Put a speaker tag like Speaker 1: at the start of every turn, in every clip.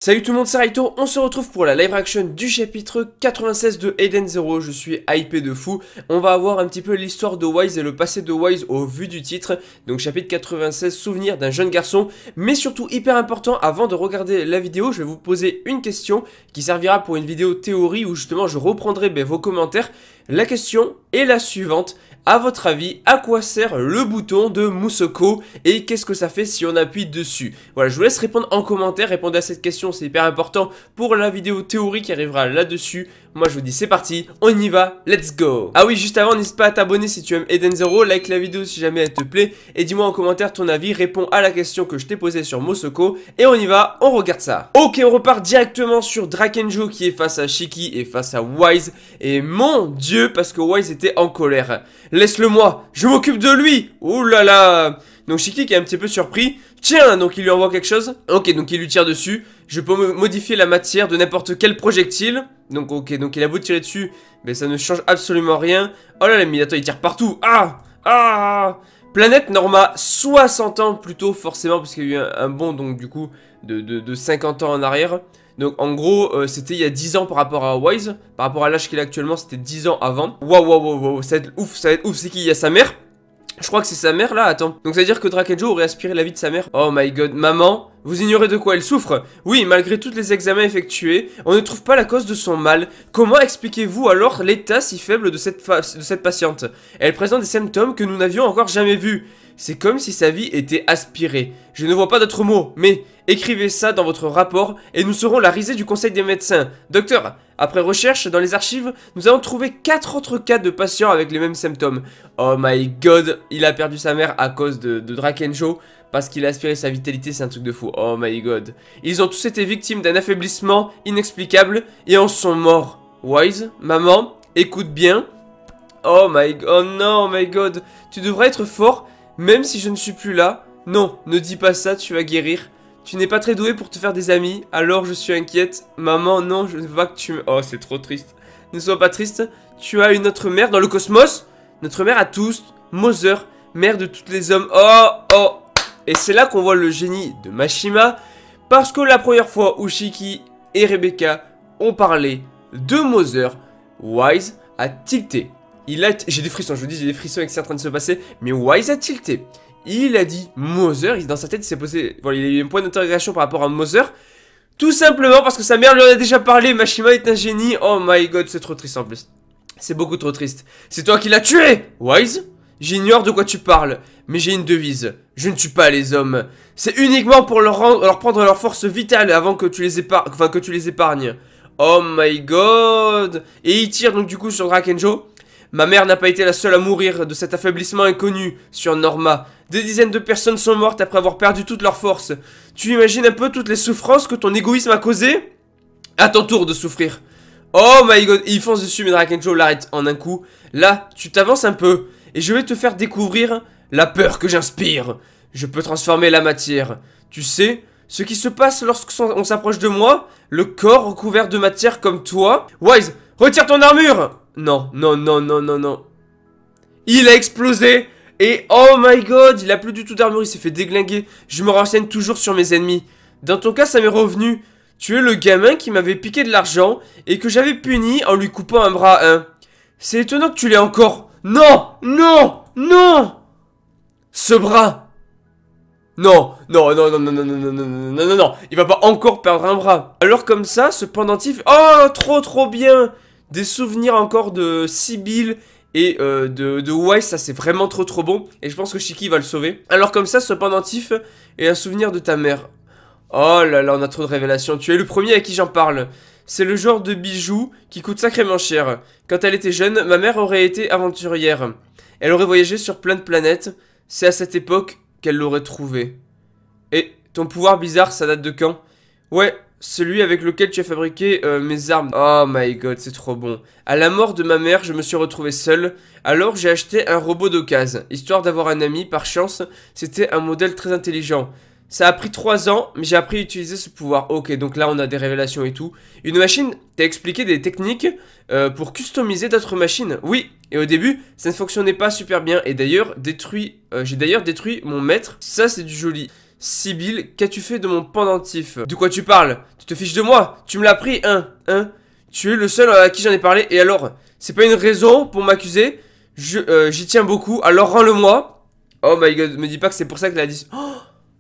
Speaker 1: Salut tout le monde, c'est Raito, on se retrouve pour la live action du chapitre 96 de Eden Zero. Je suis hypé de fou. On va avoir un petit peu l'histoire de Wise et le passé de Wise au vu du titre. Donc chapitre 96, souvenir d'un jeune garçon. Mais surtout hyper important, avant de regarder la vidéo, je vais vous poser une question qui servira pour une vidéo théorie où justement je reprendrai vos commentaires. La question est la suivante. À votre avis, à quoi sert le bouton de Musoko et qu'est-ce que ça fait si on appuie dessus? Voilà, je vous laisse répondre en commentaire, répondre à cette question, c'est hyper important pour la vidéo théorie qui arrivera là-dessus. Moi je vous dis c'est parti, on y va, let's go. Ah oui, juste avant, n'hésite pas à t'abonner si tu aimes Eden Zero, like la vidéo si jamais elle te plaît et dis-moi en commentaire ton avis, réponds à la question que je t'ai posée sur Musoko et on y va, on regarde ça. Ok, on repart directement sur Drakenjo qui est face à Shiki et face à Wise et mon dieu, parce que Wise était en colère. Laisse-le moi, je m'occupe de lui. Ouh là là. Donc Shiki qui est un petit peu surpris. Tiens, donc il lui envoie quelque chose. Ok, donc il lui tire dessus. Je peux modifier la matière de n'importe quel projectile. Donc ok, donc il a beau tirer dessus, mais ça ne change absolument rien. Oh là là, mais attends, il tire partout. Ah. Planète Norma, 60 ans plus tôt forcément, parce qu'il y a eu un bond donc du coup de 50 ans en arrière. Donc en gros, c'était il y a 10 ans par rapport à Wise. Par rapport à l'âge qu'il a actuellement, c'était 10 ans avant. Waouh, ça va être ouf, ça va être ouf. C'est qui? Il y a sa mère. Je crois que c'est sa mère là, attends. Donc ça veut dire que Drakenjo aurait aspiré la vie de sa mère. Oh my god, maman, vous ignorez de quoi elle souffre? Oui, malgré tous les examens effectués, on ne trouve pas la cause de son mal. Comment expliquez-vous alors l'état si faible de cette patiente? Elle présente des symptômes que nous n'avions encore jamais vus. C'est comme si sa vie était aspirée. Je ne vois pas d'autres mots, mais écrivez ça dans votre rapport et nous serons la risée du conseil des médecins. Docteur, après recherche dans les archives, nous avons trouvé 4 autres cas de patients avec les mêmes symptômes. Oh my god, il a perdu sa mère à cause de Drakenjo parce qu'il a aspiré sa vitalité, c'est un truc de fou. Oh my god. Ils ont tous été victimes d'un affaiblissement inexplicable et en sont morts. Wise, maman, écoute bien. Oh my god, oh non, oh my god. Tu devrais être fort. Même si je ne suis plus là, non, ne dis pas ça, tu vas guérir. Tu n'es pas très doué pour te faire des amis, alors je suis inquiète. Maman, non, je ne veux pas que tu me... Oh, c'est trop triste. Ne sois pas triste, tu as une autre mère dans le cosmos. Notre mère à tous, Mother, mère de tous les hommes. Oh. Et c'est là qu'on voit le génie de Mashima, parce que la première fois où Shiki et Rebecca ont parlé de Mother, Wise a tilté. J'ai des frissons, je vous dis, j'ai des frissons avec ce qui est en train de se passer. Mais Wise a tilté. Il a dit Mother, dans sa tête il s'est posé... Voilà, il a eu un point d'interrogation par rapport à Mother. Tout simplement parce que sa mère lui en a déjà parlé. Mashima est un génie. Oh my god, c'est trop triste en plus. C'est beaucoup trop triste. C'est toi qui l'as tué, Wise. J'ignore de quoi tu parles, mais j'ai une devise. Je ne tue pas les hommes. C'est uniquement pour leur prendre leur force vitale avant que tu les épargnes. Oh my god. Et il tire donc du coup sur Drakenjo. Ma mère n'a pas été la seule à mourir de cet affaiblissement inconnu sur Norma. Des dizaines de personnes sont mortes après avoir perdu toute leur force. Tu imagines un peu toutes les souffrances que ton égoïsme a causées? À ton tour de souffrir. Oh my god, et il fonce dessus mais Drakenjo l'arrête en un coup. Là, tu t'avances un peu et je vais te faire découvrir la peur que j'inspire. Je peux transformer la matière. Tu sais, ce qui se passe lorsqu'on s'approche de moi, le corps recouvert de matière comme toi. Wise, retire ton armure! Non. Il a explosé. Et oh my god, il a plus du tout d'armure, il s'est fait déglinguer. Je me renseigne toujours sur mes ennemis. Dans ton cas, ça m'est revenu. Tu es le gamin qui m'avait piqué de l'argent et que j'avais puni en lui coupant un bras. C'est étonnant que tu l'aies encore. Non. Ce bras. Non, il va pas encore perdre un bras. Alors comme ça, ce pendentif... Oh, trop bien. Des souvenirs encore de Sibyl et de Wise, ça c'est vraiment trop bon. Et je pense que Shiki va le sauver. Alors comme ça, ce pendentif est un souvenir de ta mère. Oh là là, on a trop de révélations. Tu es le premier à qui j'en parle. C'est le genre de bijou qui coûte sacrément cher. Quand elle était jeune, ma mère aurait été aventurière. Elle aurait voyagé sur plein de planètes. C'est à cette époque qu'elle l'aurait trouvé. Et ton pouvoir bizarre, ça date de quand? Ouais, celui avec lequel tu as fabriqué mes armes. Oh my god, c'est trop bon. À la mort de ma mère, je me suis retrouvé seul. Alors j'ai acheté un robot d'occasion, histoire d'avoir un ami. Par chance, c'était un modèle très intelligent. Ça a pris 3 ans, mais j'ai appris à utiliser ce pouvoir. Ok, donc là on a des révélations et tout. Une machine t'a expliqué des techniques pour customiser d'autres machines. Oui, et au début, ça ne fonctionnait pas super bien. Et d'ailleurs, j'ai d'ailleurs détruit mon maître. Ça, c'est du joli. Sibyl, qu'as-tu fait de mon pendentif? De quoi tu parles? Tu te fiches de moi? Tu me l'as pris, hein? Tu es le seul à qui j'en ai parlé, et alors? C'est pas une raison pour m'accuser? J'y tiens beaucoup, alors rends-le-moi. Oh my god, me dis pas que c'est pour ça qu'elle a dit... Oh,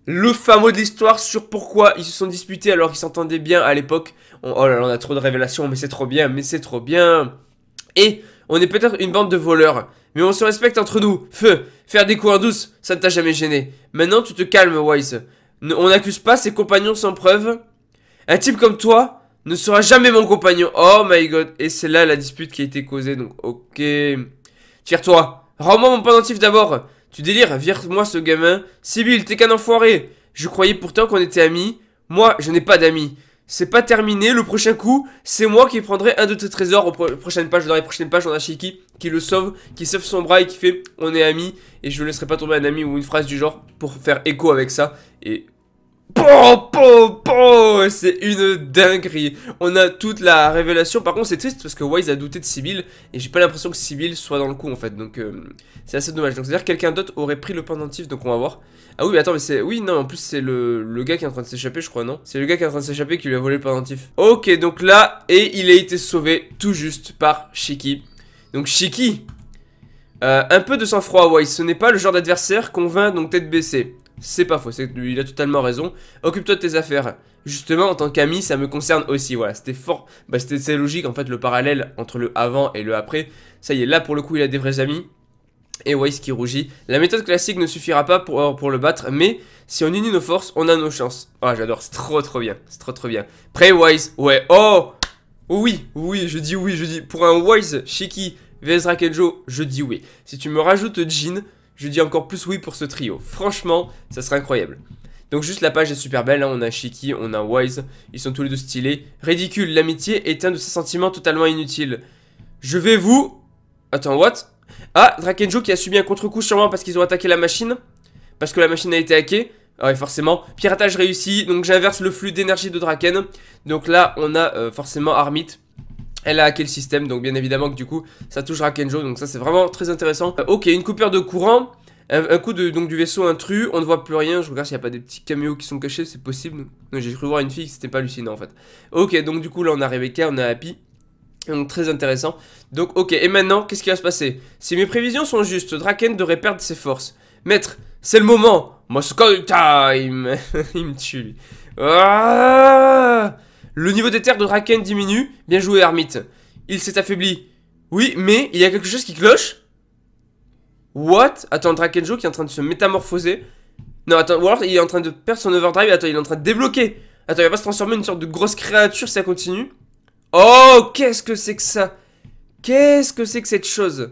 Speaker 1: le fameux de l'histoire sur pourquoi ils se sont disputés alors qu'ils s'entendaient bien à l'époque. Oh là là, on a trop de révélations, mais c'est trop bien, Et on est peut-être une bande de voleurs, mais on se respecte entre nous. Feu, faire des coups en douce, ça ne t'a jamais gêné. Maintenant, tu te calmes, Wise. On n'accuse pas ses compagnons sans preuve. Un type comme toi ne sera jamais mon compagnon. Oh my god. Et c'est là la dispute qui a été causée, donc ok. Tire-toi. Rends-moi mon pendentif d'abord. Tu délires, vire-moi ce gamin. Sibyl, t'es qu'un enfoiré. Je croyais pourtant qu'on était amis. Moi, je n'ai pas d'amis. C'est pas terminé, le prochain coup, c'est moi qui prendrai un de tes trésors dans les prochaines pages, on a Shiki qui le sauve, qui sauve son bras et qui fait on est amis et je ne laisserai pas tomber un ami ou une phrase du genre pour faire écho avec ça et c'est une dinguerie. On a toute la révélation. Par contre c'est triste parce que Wise a douté de Sibyl et j'ai pas l'impression que Sibyl soit dans le coup en fait. Donc c'est assez dommage. Donc c'est à dire que quelqu'un d'autre aurait pris le pendentif. Donc on va voir. Ah oui mais attends mais c'est... Oui non en plus c'est le gars qui est en train de s'échapper je crois non. C'est le gars qui est en train de s'échapper qui lui a volé le pendentif. Ok donc là et il a été sauvé tout juste par Shiki. Donc Shiki un peu de sang-froid Wise. Ce n'est pas le genre d'adversaire qu'on vint donc tête baissée. C'est pas faux, il a totalement raison. Occupe-toi de tes affaires. Justement, en tant qu'ami, ça me concerne aussi. Voilà, c'était fort. Bah, c'est logique, en fait, le parallèle entre le avant et le après. Ça y est, là, pour le coup, il a des vrais amis. Et Wise qui rougit. La méthode classique ne suffira pas pour le battre, mais si on unit nos forces, on a nos chances. Oh, j'adore, c'est trop bien. C'est trop bien. Prêt, Wise? Ouais. Oh oui, je dis. Pour un Wise, Shiki, vs Rakenjo, je dis oui. Si tu me rajoutes Jin... Je dis encore plus oui pour ce trio. Franchement, ça serait incroyable. Donc juste la page est super belle. Hein. On a Shiki, on a Wise. Ils sont tous les deux stylés. Ridicule, l'amitié est un de ces sentiments totalement inutiles. Je vais vous... Attends, what? Ah, Drakenjo qui a subi un contre-coup sûrement parce qu'ils ont attaqué la machine. Parce que la machine a été hackée. Ah ouais, forcément. Piratage réussi. Donc j'inverse le flux d'énergie de Draken. Donc là, on a forcément Armit. Elle a hacké le système, donc bien évidemment que du coup ça touche Rakenjo, donc ça c'est vraiment très intéressant. Ok, une coupure de courant, un coup donc du vaisseau intrus, on ne voit plus rien. Je regarde s'il n'y a pas des petits caméos qui sont cachés, c'est possible. J'ai cru voir une fille, c'était pas hallucinant en fait. Ok, donc du coup là on a Rebecca, on a Happy. Donc très intéressant. Donc ok, et maintenant qu'est-ce qui va se passer? Si mes prévisions sont justes, Draken devrait perdre ses forces. Maître, c'est le moment. Moscow time. Il me tue lui. Ah, le niveau d'éther de Draken diminue. Bien joué, Armit. Il s'est affaibli. Oui, mais il y a quelque chose qui cloche. What? Attends, Drakenjo qui est en train de se métamorphoser. Non, attends, ou alors il est en train de perdre son overdrive. Attends, il est en train de débloquer. Attends, il va pas se transformer en une sorte de grosse créature si ça continue. Oh, qu'est-ce que c'est que ça? Qu'est-ce que c'est que cette chose?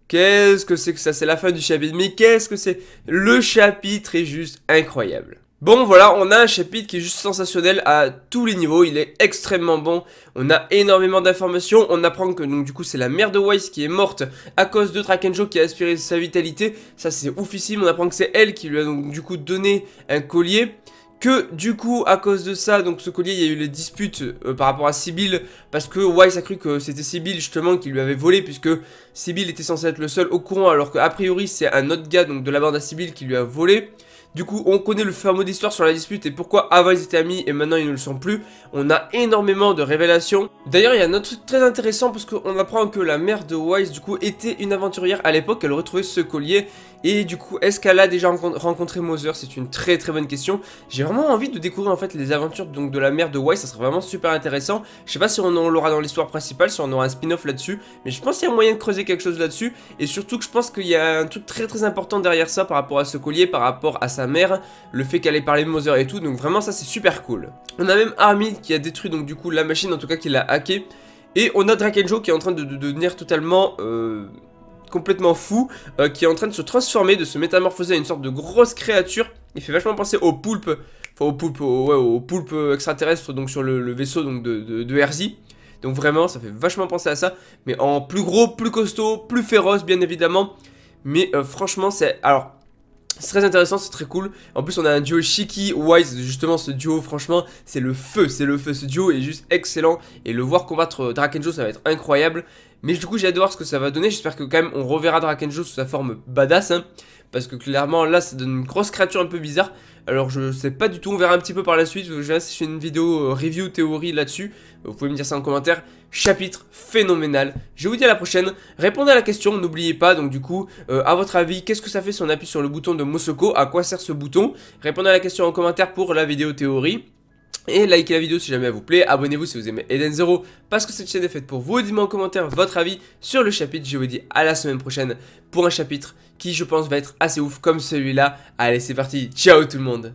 Speaker 1: Qu'est-ce que c'est que ça? C'est la fin du chapitre. Mais qu'est-ce que c'est? Le chapitre est juste incroyable. Bon voilà, on a un chapitre qui est juste sensationnel à tous les niveaux, il est extrêmement bon, on a énormément d'informations, on apprend que donc du coup c'est la mère de Wise qui est morte à cause de Drakenjo qui a aspiré sa vitalité, ça c'est oufissime, on apprend que c'est elle qui lui a donc du coup donné un collier, que du coup à cause de ça, donc ce collier il y a eu les disputes par rapport à Sibyl, parce que Wise a cru que c'était Sibyl justement qui lui avait volé, puisque Sibyl était censé être le seul au courant alors qu'a priori c'est un autre gars donc de la bande à Sibyl qui lui a volé. Du coup, on connaît le fameux d'histoire sur la dispute et pourquoi avant ils étaient amis et maintenant ils ne le sont plus. On a énormément de révélations. D'ailleurs, il y a un autre truc très intéressant parce qu'on apprend que la mère de Wise, du coup, était une aventurière à l'époque. Elle aurait trouvé ce collier. Et du coup, est-ce qu'elle a déjà rencontré Mother? C'est une très bonne question. J'ai vraiment envie de découvrir en fait les aventures donc, de la mère de Wise. Ça serait vraiment super intéressant. Je sais pas si on l'aura dans l'histoire principale, si on aura un spin-off là-dessus. Mais je pense qu'il y a moyen de creuser quelque chose là-dessus. Et surtout que je pense qu'il y a un truc très important derrière ça par rapport à ce collier, par rapport à sa mère, le fait qu'elle ait parlé de Mother et tout, donc vraiment ça c'est super cool. On a même Armit qui a détruit donc du coup la machine, en tout cas qui l'a hacké, et on a Drakenjo qui est en train de devenir totalement complètement fou, qui est en train de se transformer, de se métamorphoser à une sorte de grosse créature. Il fait vachement penser au poulpe, enfin au poulpe extraterrestre donc sur le vaisseau donc de Herzi. Donc vraiment ça fait vachement penser à ça, mais en plus gros, plus costaud, plus féroce bien évidemment. Mais franchement c'est... Alors... c'est très intéressant, c'est très cool. En plus on a un duo Shiki Wise, justement ce duo franchement c'est le feu, ce duo est juste excellent. Et le voir combattre Drakenjo ça va être incroyable. Mais du coup j'ai hâte de voir ce que ça va donner, j'espère que quand même on reverra Drakenjo sous sa forme badass hein, parce que clairement là ça donne une grosse créature un peu bizarre. Alors je sais pas du tout, on verra un petit peu par la suite. Je verrai si je fais une vidéo review théorie là-dessus. Vous pouvez me dire ça en commentaire. Chapitre phénoménal. Je vous dis à la prochaine. Répondez à la question, n'oubliez pas. Donc du coup, à votre avis, qu'est-ce que ça fait si on appuie sur le bouton de Mosoko? À quoi sert ce bouton? Répondez à la question en commentaire pour la vidéo théorie. Et likez la vidéo si jamais elle vous plaît, abonnez-vous si vous aimez Eden Zero parce que cette chaîne est faite pour vous. Dites-moi en commentaire votre avis sur le chapitre. Je vous dis à la semaine prochaine pour un chapitre qui je pense va être assez ouf comme celui-là. Allez c'est parti, ciao tout le monde.